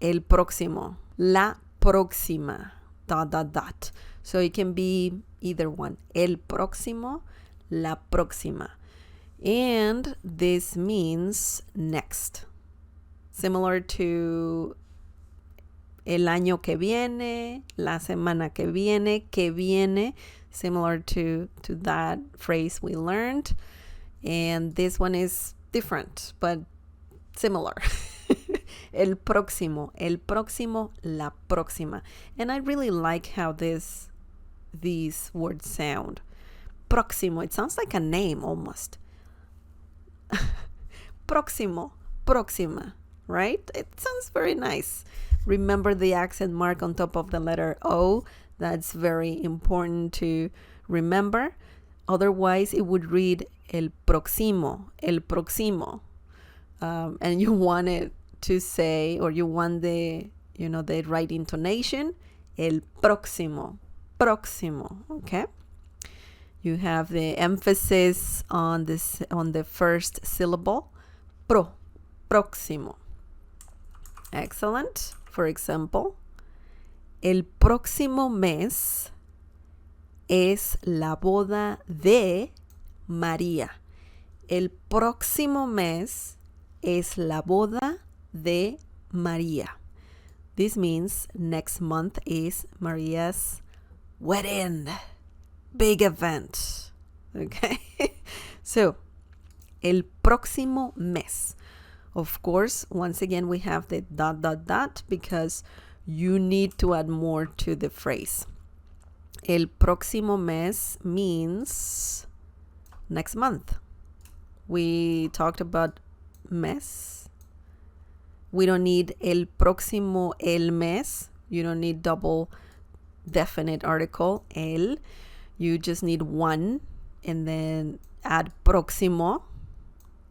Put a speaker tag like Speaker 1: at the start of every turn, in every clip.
Speaker 1: el próximo, la próxima, ... So it can be either one. El próximo, la próxima. And this means next. Similar to el año que viene, la semana que viene, similar to that phrase we learned. And this one is different, but similar. El próximo, la próxima. And I really like how these words sound. Próximo, it sounds like a name almost. Próximo, próxima, right? It sounds very nice. Remember the accent mark on top of the letter O. That's very important to remember. Otherwise, it would read el próximo, el próximo. And you want it to say, or you want the right intonation, el próximo, próximo, okay? You have the emphasis on the first syllable, próximo. Excellent. For example, el próximo mes es la boda de María. El próximo mes es la boda de María. This means next month is Maria's wedding. Big event. Okay? So, el próximo mes. Of course, once again, we have the ... because you need to add more to the phrase. El próximo mes means next month. We talked about mes. We don't need el próximo el mes. You don't need double definite article, el. You just need one, and then add próximo,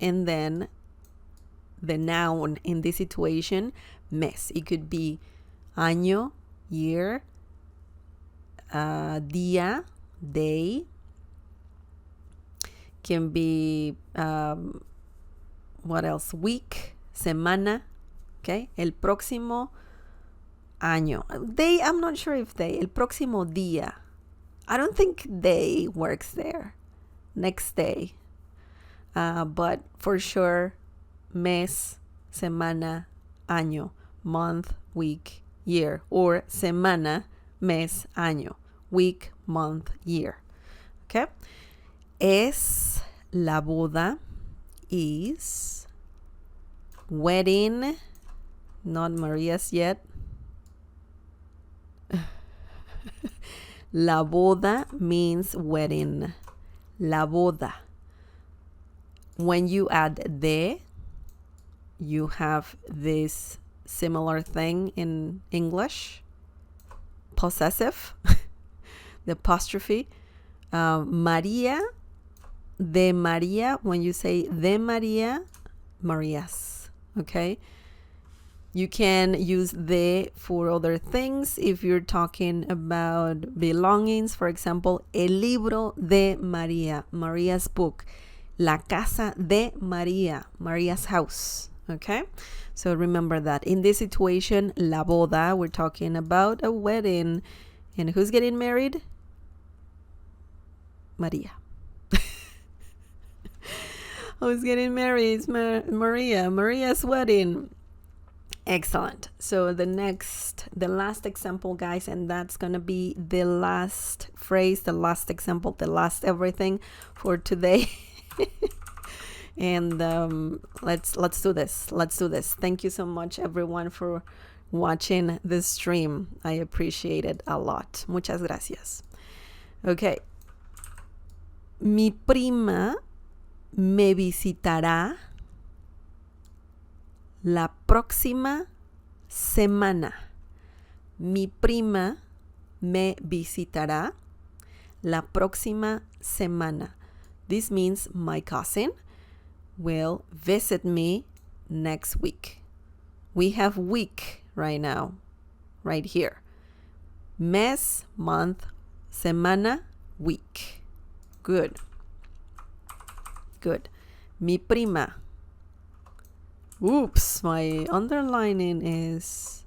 Speaker 1: and then the noun in this situation, mes. It could be año, year, día, day. Can be, what else? Week, semana. Okay, el próximo año. Day, I'm not sure if day. El próximo día. I don't think day works there. Next day. But for sure, mes, semana, año, month, week, year. Or semana, mes, año, week, month, year. Okay? Es la boda, is wedding, not Maria's yet. La boda means wedding. La boda. When you add de, you have this similar thing in English. Possessive. The apostrophe. María, de María. When you say de María, Marías. Okay? You can use de for other things if you're talking about belongings. For example, el libro de María, Maria's book. La casa de María, Maria's house. Okay? So remember that. In this situation, la boda, we're talking about a wedding. And who's getting married? María. Who's getting married? It's Maria. Maria's wedding. Excellent. So the last example, guys, and that's going to be the last phrase, the last example, the last everything for today. And let's do this. Let's do this. Thank you so much, everyone, for watching this stream. I appreciate it a lot. Muchas gracias. Okay. Mi prima me visitará la próxima semana. Mi prima me visitará la próxima semana. This means my cousin will visit me next week. We have week right now, right here. Mes, month, semana, week. Good. Good. Mi prima. Oops, my underlining is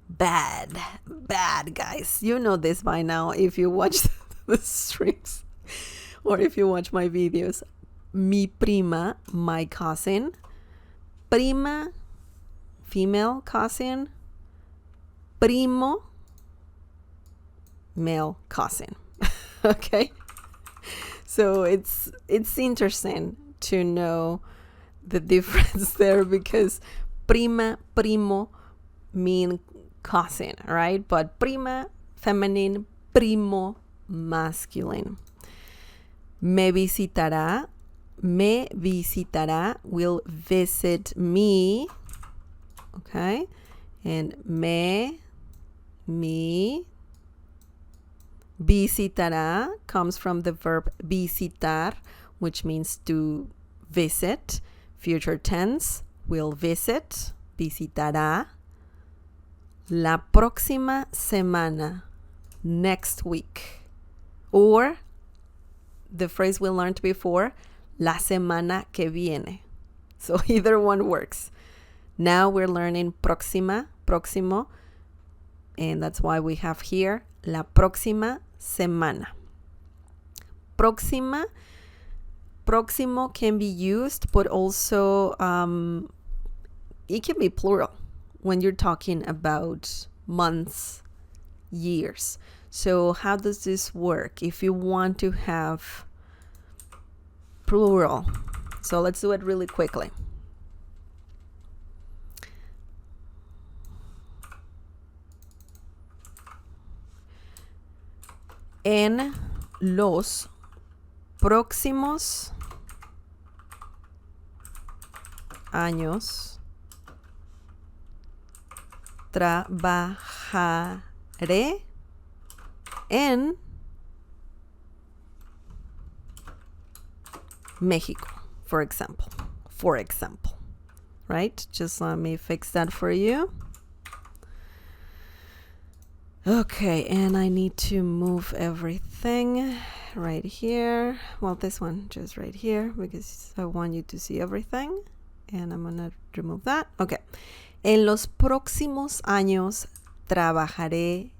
Speaker 1: Bad, bad, guys. You know this by now if you watch the streams or if you watch my videos. Mi prima, my cousin. Prima, female cousin. Primo, male cousin. Okay? So it's interesting to know the difference there, because prima, primo mean cousin, right? But prima, feminine, primo, masculine. Me visitará will visit me. Okay? And me visitará comes from the verb visitar, which means to visit. Future tense, will visit, visitará. La próxima semana, next week. Or the phrase we learned before, la semana que viene. So either one works. Now we're learning próxima, próximo, and that's why we have here la próxima semana. Próxima, próximo can be used, but also it can be plural when you're talking about months, years. So how does this work if you want to have plural? So let's do it really quickly. En los próximos años trabajaré en Mexico, for example, right? Just let me fix that for you. Okay, and I need to move everything right here. Well, this one just right here, because I want you to see everything. And I'm gonna remove that. Okay. En los próximos años trabajaré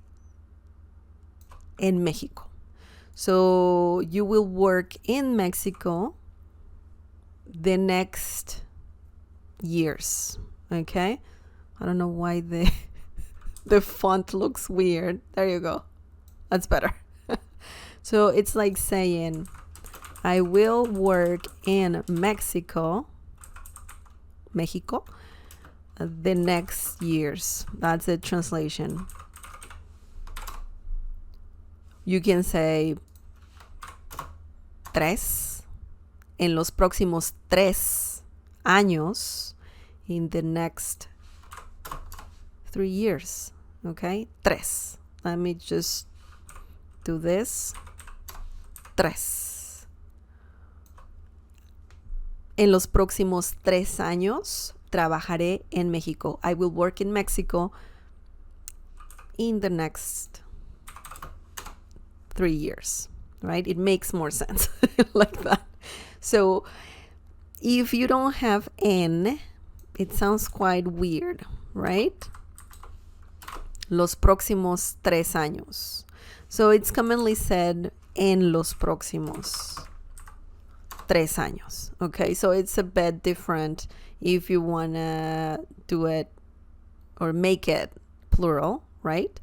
Speaker 1: en México. So you will work in Mexico the next years. Okay. I don't know why the font looks weird. There you go. That's better. So it's like saying, I will work in Mexico, the next years. That's the translation. You can say tres, en los próximos 3 años, in the next 3 years. Okay, tres. Let me just do this. Tres. En los próximos 3 años trabajaré en México. I will work in Mexico in the next 3 years. Right? It makes more sense like that. So if you don't have en, it sounds quite weird, right? Los próximos 3 años. So it's commonly said en los próximos 3 años. Okay, so it's a bit different if you want to do it or make it plural, right?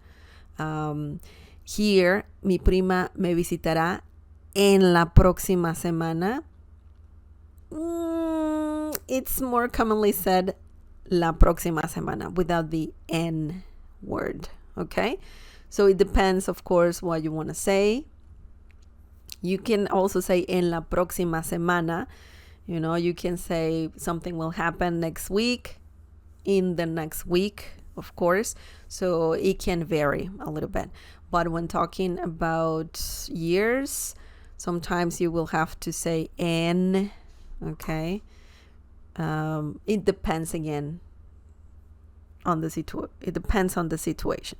Speaker 1: Here, mi prima me visitará en la próxima semana. It's more commonly said la próxima semana without the en word. Okay, so it depends, of course, what you want to say. You can also say en la próxima semana. You know, you can say something will happen next week, in the next week, of course. So it can vary a little bit. But when talking about years, sometimes you will have to say en. Okay, it depends again on the it depends on the situation.